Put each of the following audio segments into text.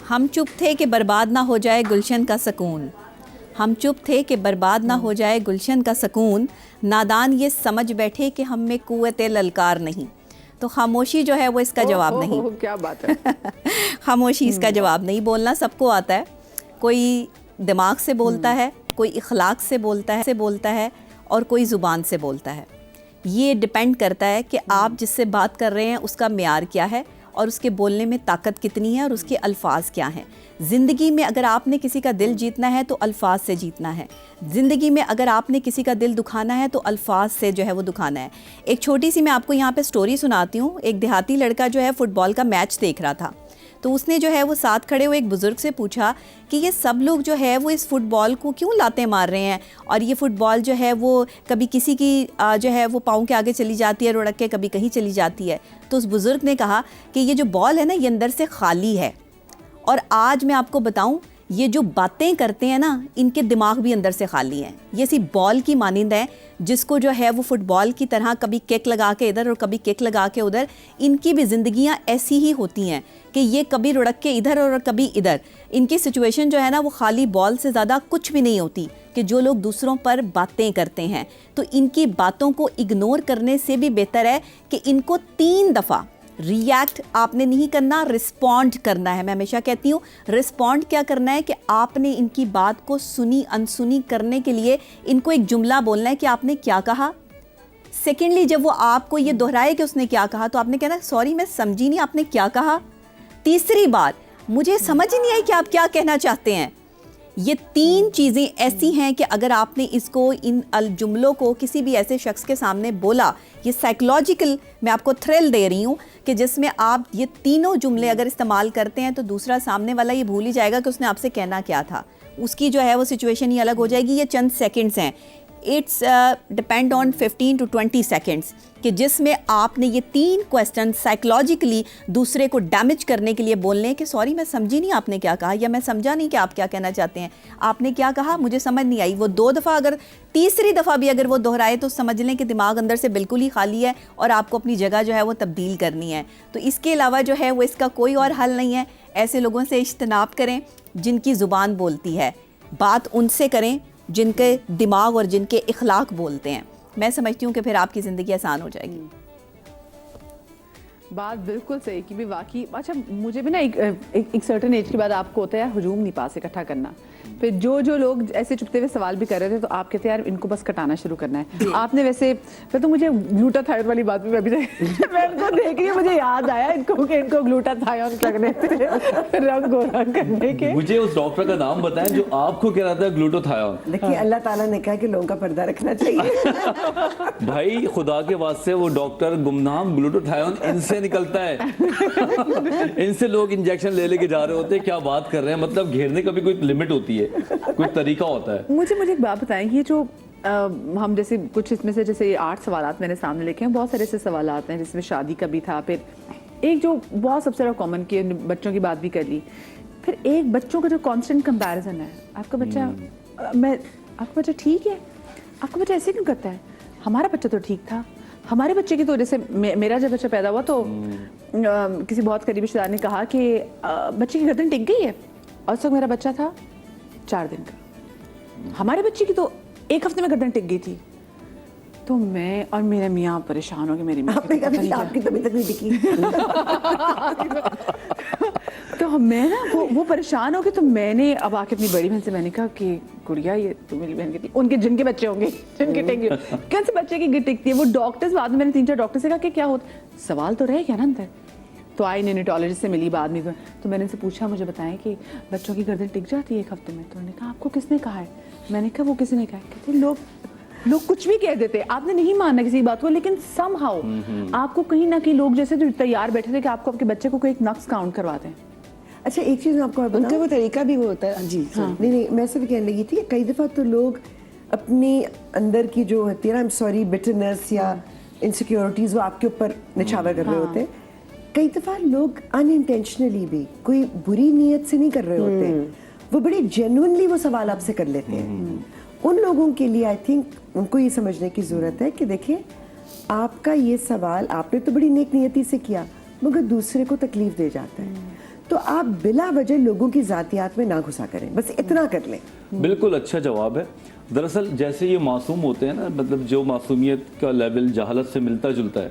ہم چپ تھے کہ برباد نہ ہو جائے گلشن کا سکون، ہم چپ تھے کہ برباد نہ ہو جائے گلشن کا سکون، نادان یہ سمجھ بیٹھے کہ ہم میں قوت للکار نہیں. تو خاموشی جو ہے وہ اس کا جواب نہیں. کیا بات ہے. خاموشی اس کا جواب نہیں. بولنا سب کو آتا ہے، کوئی دماغ سے بولتا ہے، کوئی اخلاق سے بولتا ہے اور کوئی زبان سے بولتا ہے. یہ ڈیپینڈ کرتا ہے کہ آپ جس سے بات کر رہے ہیں اس کا معیار کیا ہے اور اس کے بولنے میں طاقت کتنی ہے اور اس کے الفاظ کیا ہیں. زندگی میں اگر آپ نے کسی کا دل جیتنا ہے تو الفاظ سے جیتنا ہے. زندگی میں اگر آپ نے کسی کا دل دکھانا ہے تو الفاظ سے جو ہے وہ دکھانا ہے. ایک چھوٹی سی میں آپ کو یہاں پہ سٹوری سناتی ہوں. ایک دیہاتی لڑکا جو ہے فٹ بال کا میچ دیکھ رہا تھا، تو اس نے جو ہے وہ ساتھ کھڑے ہوئے ایک بزرگ سے پوچھا کہ یہ سب لوگ جو ہے وہ اس فٹ بال کو کیوں لاتیں مار رہے ہیں، اور یہ فٹ بال جو ہے وہ کبھی کسی کی جو ہے وہ پاؤں کے آگے چلی جاتی ہے رڑک کے، کبھی کہیں چلی جاتی ہے. تو اس بزرگ نے کہا کہ یہ جو بال ہے نا یہ اندر سے خالی ہے، اور آج میں آپ کو بتاؤں یہ جو باتیں کرتے ہیں نا ان کے دماغ بھی اندر سے خالی ہیں. یہ اسی بال کی مانند ہے جس کو جو ہے وہ فٹ بال کی طرح کبھی کک لگا کے ادھر اور کبھی کک لگا کے ادھر. ان کی بھی زندگیاں ایسی ہی ہوتی ہیں کہ یہ کبھی رڑک کے ادھر اور کبھی ادھر. ان کی سچویشن جو ہے نا وہ خالی بال سے زیادہ کچھ بھی نہیں ہوتی کہ جو لوگ دوسروں پر باتیں کرتے ہیں. تو ان کی باتوں کو اگنور کرنے سے بھی بہتر ہے کہ ان کو 3 دفعہ ری ایکٹ آپ نے نہیں کرنا، رسپونڈ کرنا ہے. میں ہمیشہ کہتی ہوں رسپونڈ کیا کرنا ہے کہ آپ نے ان کی بات کو سنی انسنی کرنے کے لیے ان کو ایک جملہ بولنا ہے کہ آپ نے کیا کہا. سیکنڈلی جب وہ آپ کو یہ دہرائے کہ اس نے کیا کہا تو آپ نے کہنا سوری میں سمجھی نہیں آپ نے کیا کہا. تیسری بار مجھے سمجھ نہیں آئی کہ آپ کیا کہنا چاہتے ہیں. یہ 3 چیزیں ایسی ہیں کہ اگر آپ نے اس کو ان الجملوں کو کسی بھی ایسے شخص کے سامنے بولا، یہ سائیکلوجیکل میں آپ کو تھرل دے رہی ہوں کہ جس میں آپ یہ تینوں جملے اگر استعمال کرتے ہیں تو دوسرا سامنے والا یہ بھول ہی جائے گا کہ اس نے آپ سے کہنا کیا تھا. اس کی جو ہے وہ سچویشن ہی الگ ہو جائے گی. یہ چند سیکنڈز ہیں، it's depend on 15 to 20 seconds کہ جس میں آپ نے یہ 3 کویسچن سائیکلوجیکلی دوسرے کو ڈیمیج کرنے کے لیے بولنے کہ سوری میں سمجھی نہیں آپ نے کیا کہا، یا میں سمجھا نہیں کہ آپ کیا کہنا چاہتے ہیں، آپ نے کیا کہا مجھے سمجھ نہیں آئی. وہ 2 دفعہ اگر تیسری دفعہ بھی اگر وہ دہرائے تو سمجھ لیں کہ دماغ اندر سے بالکل ہی خالی ہے اور آپ کو اپنی جگہ جو ہے وہ تبدیل کرنی ہے. تو اس کے علاوہ جو ہے وہ اس کا کوئی اور حل نہیں ہے. ایسے لوگوں سے اجتناب کریں جن کی زبان بولتی ہے. بات ان سے کریں جن کے دماغ اور جن کے اخلاق بولتے ہیں. میں سمجھتی ہوں کہ پھر آپ کی زندگی آسان ہو جائے گی. بات بالکل صحیح کہ بھی واقعی. اچھا مجھے بھی نا ایک سرٹن ایج کے بعد آپ کو ہوتا ہے ہجوم نہیں پاس اکٹھا کرنا. پھر جو لوگ ایسے چپتے ہوئے سوال بھی کر رہے تھے تو آپ کہتے ہیں یار ان کو بس کٹانا شروع کرنا ہے. آپ نے ویسے پھر تو مجھے گلوٹاتھائون والی بات بھی میں ان کو دیکھ رہی ہوں مجھے یاد آیا ان کو گلوٹاتھائون لگنے تھے رنگ گورا کرنے کے. مجھے اس ڈاکٹر کا نام بتائیں جو آپ کو کہہ رہا تھا گلوٹاتھائون. دیکھیے اللہ تعالیٰ نے کہا کہ لوگوں کا پردہ رکھنا چاہیے. بھائی خدا کے واسطے وہ ڈاکٹر گمنام گلوٹاتھائون ان سے نکلتا ہے. ان سے لوگ انجیکشن لے کے جا رہے ہوتے ہیں. کیا بات کر رہے ہیں، مطلب گھیرنے کا بھی کوئی لمٹ ہوتی ہے، کوئی طریقہ ہوتا ہے. مجھے ایک بات بتائیں، یہ جو ہم جیسے کچھ اس میں سے جیسے 8 سوالات میں نے سامنے لکھے ہیں، بہت سارے ایسے سوالات ہیں جس میں شادی کا بھی تھا. پھر ایک جو بہت سب سے زیادہ کامن کی بچوں کی بات بھی کر لی. پھر ایک بچوں کا جو کانسٹنٹ کمپیریزن ہے، آپ کا بچہ آپ کا بچہ ٹھیک ہے، آپ کا بچہ ایسے کیوں کرتا ہے، ہمارا بچہ تو ٹھیک تھا. ہمارے بچے کی تو جیسے میرا جب بچہ پیدا ہوا تو کسی بہت قریبی رشتے دار نے کہا کہ بچے کی گردن ٹک گئی ہے، اور اس وقت میرا بچہ تھا 4 دن کا. ہمارے بچے کی تو 1 ہفتے میں گردن ٹک گئی تھی. تو میں اور میرے میاں پریشان ہو گئے. میری میاں آپ کی طبیعت نہیں ٹکی. تو میں نا وہ پریشان ہو گئے. تو میں نے اب آ کے اپنی بڑی بہن سے میں نے کہا کہ گڑیا یہ تو میری بہن کی ان کے جن کے بچے ہوں گے جن کے ٹک گئے کیسے بچے کی ٹکتی ہے. وہ ڈاکٹرز بعد میں نے 3-4 ڈاکٹر سے کہا کہ کیا ہوتا، سوال تو رہے گا نا اندر. تو آئی نیونیٹالوجسٹ سے ملی بعد میں. تو میں نے ان سے پوچھا مجھے بتائیں کہ بچوں کی گردن ٹک جاتی ہے 1 ہفتے میں. تو انہوں نے کہا آپ کو کس نے کہا ہے. میں نے کہا وہ کسی نے کہا ہے. کہتے لوگ کچھ بھی کہہ دیتے، آپ نے نہیں ماننا کسی بات کو، لیکن سم ہاؤ آپ کو کہیں نہ کہیں لوگ جیسے جو تیار بیٹھے تھے کہ آپ کو آپ کے بچے کو کوئی ایک نقص کاؤنٹ کروا دیں. اچھا ایک چیز میں آپ کو ان کا وہ طریقہ بھی وہ ہوتا ہے. جی نہیں میں صرف کہنے لگی تھی کہ کئی دفعہ تو لوگ اپنی اندر کی جو ہوتی ہے نا سوری بٹرنس یا انسیکیورٹیز وہ آپ کے اوپر نچھاور کر رہے ہوتے ہیں. کئی دفعہ لوگ ان انٹینشنلی بھی کوئی بری نیت سے نہیں کر رہے ہوتے، وہ بڑے جینوئنلی وہ سوال آپ سے کر لیتے ہیں. ان لوگوں کے لیے آئی تھنک ان کو یہ سمجھنے کی ضرورت ہے کہ دیکھیں آپ کا یہ سوال آپ نے تو بڑی نیک نیتی سے کیا مگر دوسرے کو تکلیف دے جاتا ہے. تو آپ بلا وجہ لوگوں کی ذاتیات میں نہ گھسا کریں, بس اتنا کر لیں. بالکل اچھا جواب ہے. دراصل جیسے یہ معصوم ہوتے ہیں نا, مطلب جو معصومیت کا لیول جہالت سے ملتا جلتا ہے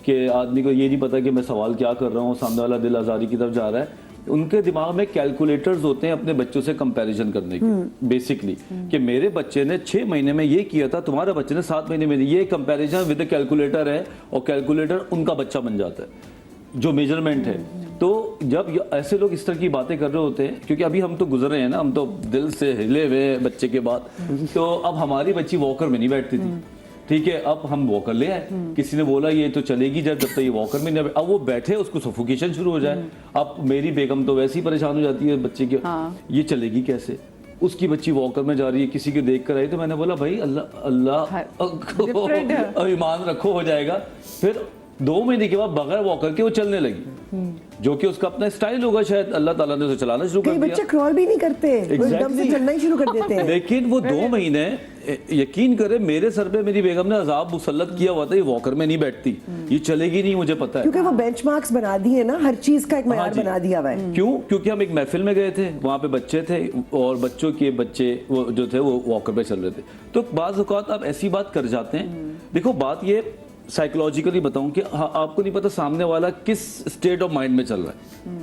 کہ آدمی کو یہ نہیں پتا کہ میں سوال کیا کر رہا ہوں, سامنے والا دل آزاری کی طرف جا رہا ہے, ان کے دماغ میں کیلکولیٹرز ہوتے ہیں اپنے بچوں سے کمپیریزن کرنے کے بیسکلی, کہ میرے بچے نے 6 مہینے میں یہ کیا تھا, تمہارے بچے نے 7 مہینے میں, یہ کمپیریزن ود اے کیلکولیٹر ہے, اور کیلکولیٹر ان کا بچہ بن جاتا ہے جو میجرمنٹ ہے. تو جب ایسے لوگ اس طرح کی باتیں کر رہے ہوتے ہیں, کیونکہ ابھی ہم تو گزر رہے ہیں نا, ہم تو دل سے ہلے ہوئے ہیں بچے کے بعد, تو اب ہماری بچی واکر میں نہیں بیٹھتی تھی, ٹھیک ہے, اب ہم واکر لے آئے, کسی نے بولا یہ تو چلے گی جب تک یہ واکر میں نہیں, اب وہ بیٹھے اس کو سفوکیشن شروع ہو جائے. اب میری بیگم تو ویسے ہی پریشان ہو جاتی ہے بچے کی, یہ چلے گی کیسے, اس کی بچی واکر میں جا رہی ہے, کسی کے دیکھ کر آئی, تو میں نے بولا بھائی اللہ ایمان رکھو, ہو جائے گا. پھر 2 مہینے کے بعد بغیر واکر کے وہ چلنے لگی, جو کہ اس کا اپنا اسٹائل ہوگا, شاید اللہ تعالیٰ نے اسے چلانا شروع کر کئی دیا. بچے کرال بھی نہیں کرتے, وہ ایک دم سے چلنا ہی شروع کر دیتے ہیں. لیکن وہ 2 مہینے یقین کرے میرے سر پہ میری بیگم نے عذاب مسلط کیا ہوا تھا, یہ واکر میں نہیں بیٹھتی, یہ چلے گی نہیں, مجھے پتا ہے, کیونکہ وہ بینچ مارکس بنا دیے نا, ہر چیز کا ایک معیار بنا دیا ہوا ہے. کیوں؟ کیونکہ ہم ایک محفل میں گئے تھے, وہاں پہ بچے تھے, اور بچوں کے بچے وہ جو تھے وہ واکر پہ چل رہے تھے. تو بعض اوقات آپ ایسی بات کر جاتے ہیں. دیکھو بات یہ سائیکولوجیکلی بتاؤں کہ آپ کو نہیں پتا سامنے والا کس اسٹیٹ آف مائنڈ میں چل رہا ہے.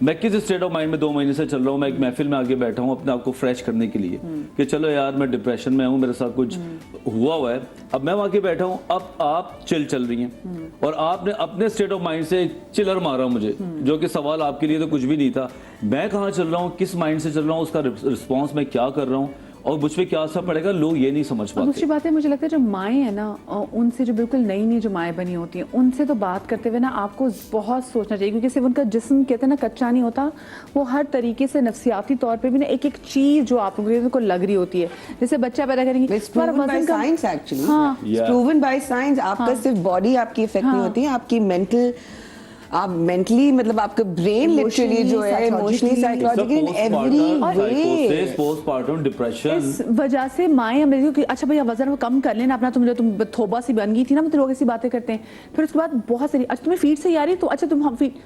میں کس اسٹیٹ آف مائنڈ میں 2 مہینے سے چل رہا ہوں, میں ایک محفل میں آگے بیٹھا ہوں اپنے آپ کو فریش کرنے کے لیے, کہ چلو یار میں ڈپریشن میں ہوں, میرے ساتھ کچھ ہوا ہے, اب میں وہاں کے بیٹھا ہوں, اب آپ چل رہی ہیں, اور آپ نے اپنے اسٹیٹ آف مائنڈ سے چلر مارا مجھے, جو کہ سوال آپ کے لیے تو کچھ بھی نہیں تھا. میں کہاں چل رہا ہوں, کس مائنڈ سے چل رہا ہوں, اس کا رسپانس میں کیا کر رہا ہوں, اور مجھ پہ کیا اثر پڑے گا, لوگ یہ نہیں سمجھ پاتے. دوسری بات ہے, مجھے لگتا ہے جو مائیں ہیں نا, ان سے جو بالکل نئی نئی جو مائیں بنی ہوتی ہیں, ان سے تو بات کرتے ہوئے نا آپ کو بہت سوچنا چاہیے, کیونکہ صرف ان کا جسم کہتے ہیں نا کچا نہیں ہوتا, وہ ہر طریقے سے نفسیاتی طور پہ بھی نا ایک ایک چیز جو آپ کو لگ رہی ہوتی ہے, جیسے بچہ پیدا کریں گے, آپ کا صرف باڈی آپ کی افیکٹ نہیں ہوتی ہے, آپ کی مینٹل, آپ مینٹلی مطلب آپ کا برین لٹرلی جو ہے emotionally psychologically in every way, postpartum depression, اس وجہ سے مائیں ہمیں کہ اچھا بھائی وزن کم کر لینا اپنا, تم تھوبا سی بن گئی تھی نا, مطلب لوگ ایسی باتیں کرتے ہیں. پھر اس کے بعد بہت ساری, اچھا تمہیں فیڈ صحیح آ رہی ہے تو اچھا تم ہم فیڈ,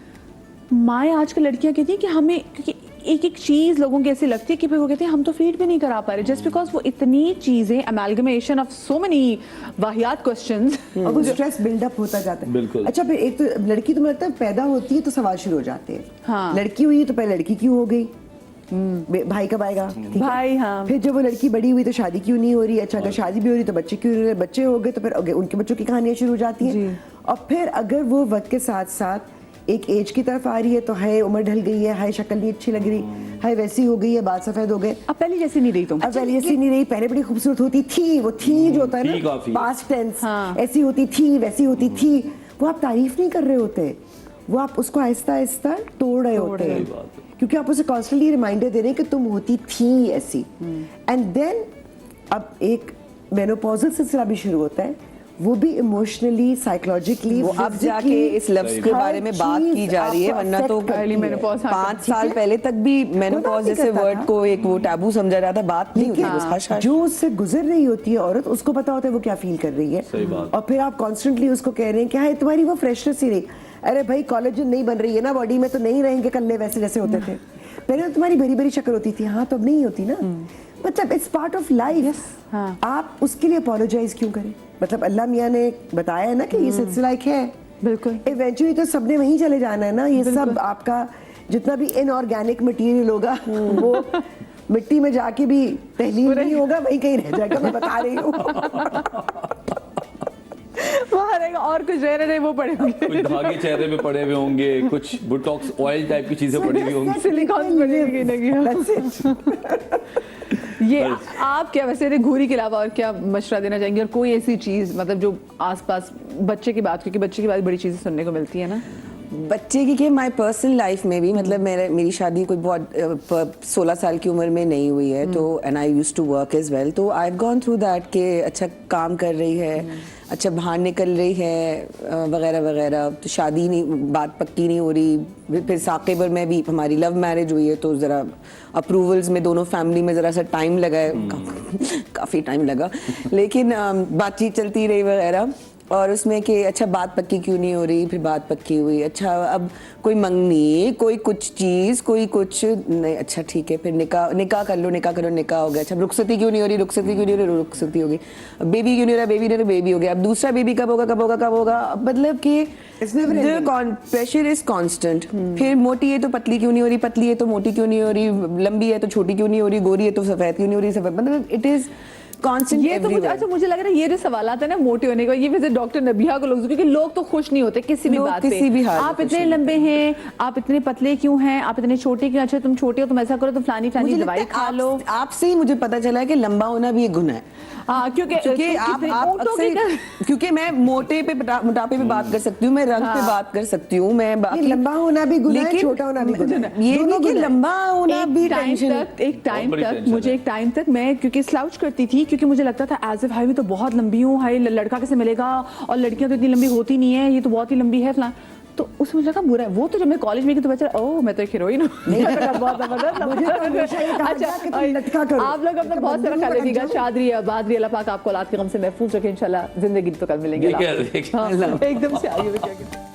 مائیں آج کل لڑکیاں کہتی ہیں کہ ہمیں, کیونکہ ایک ایک چیز لوگوں کی ایسی لگتی ہے کہ پھر وہ کہتے ہیں ہم تو فیڈ بھی نہیں کرا پا رہے, جسٹ بیکاز وہ اتنی چیزیں امیلگمیشن آف سو مینی واہیات کوسچنز, اور وہ اسٹریس بلڈ اپ ہوتا جاتا ہے. بالکل. اچھا پھر ایک تو لڑکی تو مجھے لگتا ہے پیدا ہوتی ہے تو سوال شروع ہو جاتے ہیں, لڑکی ہوئی تو پہلے لڑکی کیوں ہو گئی, بھائی کب آئے گا, بھائی, ہاں, پھر جب وہ لڑکی بڑی ہوئی تو شادی کیوں نہیں ہو رہی, اچھا اگر شادی بھی ہو رہی تو بچے کیوں نہیں ہو رہے, بچے ہو گئے تو پھر ان کے بچوں کی کہانیاں شروع ہو جاتی ہیں. اور پھر اگر وہ وقت کے ساتھ ساتھ ایک ایج کی طرف آ رہی ہے تو ہے عمر ڈھل گئی ہے, ہے شکل نہیں اچھی لگ رہی, ہے ویسی ہو گئی ہے, بال سفید ہو گئے, اب پہلے جیسی نہیں رہی, تم اب پہلے ایسی نہیں رہی, پہلے بڑی خوبصورت ہوتی تھی, وہ تھی جو ہوتا ہے نا پاسٹ ٹینس, ایسی ہوتی تھی ویسی ہوتی تھی, وہ آپ تعریف نہیں کر رہے ہوتے, وہ آپ اس کو آہستہ آہستہ توڑ رہے ہوتے ہیں, کیونکہ آپ اسے کانسٹنٹلی ریمائنڈر دے رہے ہیں کہ تم ہوتی تھی ایسی. اینڈ دین اب ایک مینوپوزل سلسلہ بھی شروع ہوتا ہے, وہ بھی ایموشنلی سائیکولوجیکلی, وہ اب جا کے اس لفظ کے بارے میں بات کی جا رہی ہے, ورنہ تو 5 سال پہلے تک بھی مینوپاز جیسے ورڈ کو ایک وہ ٹیبو سمجھا جاتا ہے, بات نہیں ہوتی. جو اس سے گزر رہی ہوتی ہے عورت, اس کو پتا ہوتا ہے وہ کیا فیل کر رہی ہے, اور پھر آپ کانسٹنٹلی اس کو کہہ رہے ہیں کہ ہاں تمہاری وہ فریشنس ہی نہیں, ارے بھائی کالج نہیں بن رہی ہے نا باڈی میں, تو نہیں رہیں گے کلے ویسے جیسے ہوتے تھے پہلے, تمہاری بھری بھری شکل ہوتی تھی, ہاں تو اب نہیں ہوتی نا, مطلب اٹس پارٹ آف لائف. آپ اس کے لیے اپولوجائز کیوں کریں, مطلب اللہ میاں نے بتایا ہے نا کہ یہ سلسلہ ایک ہے, بالکل ایونچولی تو سب نے وہیں چلے جانا ہے نا, یہ سب آپ کا جتنا بھی ان آرگینک مٹیریل ہوگا وہ مٹی میں جا کے بھی تحلیل نہیں ہوگا, وہیں کہیں رہ جائے گا, میں بتا رہی ہوں. وہاں رہے گا اور کچھ رہ رہے وہ پڑے ہوں گے, کچھ دھاگے چہرے میں پڑے ہوئے ہوں گے, کچھ بوٹاکس آئل ٹائپ کی چیزیں پڑی ہوئی ہوں گی, سلیکون پڑے ہوئے. یہ آپ کیا ویسے گھوری کے علاوہ اور کیا مشورہ دینا چاہیں گے, اور کوئی ایسی چیز مطلب جو آس پاس بچے کی بات, کیونکہ بچے کی بات بڑی چیزیں سننے کو ملتی ہے نا, بچے کی کہ مائی پرسنل لائف میں بھی, مطلب میری شادی کوئی بہت 16 سال کی عمر میں نہیں ہوئی ہے, تو and I used to work as well, تو I have gone through that کہ اچھا کام کر رہی ہے, اچھا باہر نکل رہی ہے وغیرہ وغیرہ, تو شادی نہیں, بات پکی نہیں ہو رہی. پھر ثاقب میں بھی ہماری لو میرج ہوئی ہے, تو ذرا اپروولز میں دونوں فیملی میں ذرا سا ٹائم لگا ہے, کافی ٹائم لگا, لیکن بات چیت چلتی رہی وغیرہ. اور اس میں کہ اچھا بات پکی کیوں نہیں ہو رہی, پھر بات پکی ہوئی, اچھا اب کوئی منگنی, کوئی کچھ چیز, کوئی کچھ نہیں, اچھا ٹھیک ہے پھر نکاح کر لو, نکاح کرو, نکاح ہو گیا, اچھا رخصتی کیوں نہیں ہو رہی, رخصتی کیوں نہیں ہو رہی, رخصتی ہو گئی, بیبی کیوں نہیں ہو رہا, بیبی نہیں ہو رہا, بیبی ہو گیا, اب دوسرا بیبی کب ہوگا, کب ہوگا, کب ہوگا, مطلب کہ پریشر از کانسٹنٹ. پھر موٹی ہے تو پتلی کیوں نہیں ہو رہی, پتلی ہے تو موٹی کیوں نہیں ہو رہی, لمبی ہے تو چھوٹی کیوں نہیں ہو رہی, گوری ہے تو سفید کیوں نہیں ہو رہی, سفید, مطلب اٹ از کانسٹنٹ. یہ تو اچھا مجھے لگ رہا ہے یہ جو سوالات ہیں نا موٹے ہونے کا, یہ ویسے ڈاکٹر نبیہہ کو لوگ, کیونکہ لوگ تو خوش نہیں ہوتے کسی بھی بات پہ, آپ اتنے لمبے ہیں, آپ اتنے پتلے کیوں ہیں, آپ اتنے چھوٹے کیوں, اچھا تم چھوٹے ہو تم ایسا کرو, تم فلانی فلانی دوائی کھا لو. آپ سے ہی مجھے پتا چلا ہے کہ لمبا ہونا بھی ایک گناہ ہے. ہاں کیونکہ کیونکہ میں موٹے پہ موٹاپے پہ بات کر سکتی ہوں, میں رنگ پہ بات کر سکتی ہوں, میں لمبا ہونا بھی گناہ ہے, چھوٹا ہونا بھی گناہ ہے. یہ نہیں کہ لمبا ہونا بھی ٹینشن. ایک ٹائم تک میں کیونکہ سلاؤچ کرتی تھی, کیونکہ مجھے لگتا تھا ایز اف ہائی میں تو بہت لمبی ہوں, ہائی لڑکا کیسے ملے گا, اور لڑکیاں تو اتنی لمبی ہوتی نہیں ہے, یہ تو بہت ہی لمبی ہے فلان, تو اس میں لگا برا ہے. وہ تو جب میں کالج میں گئی تو بچہ اوہ میں تو ایک ہیروئن ہوں. آپ لوگ اپنا بہت سارا خیال رکھیے گا. شادری بادری, اللہ پاک آپ کو اولاد کے غم سے محفوظ رکھے, انشاءاللہ زندگی تو کل ملیں گے. ایک دم سے آئیے.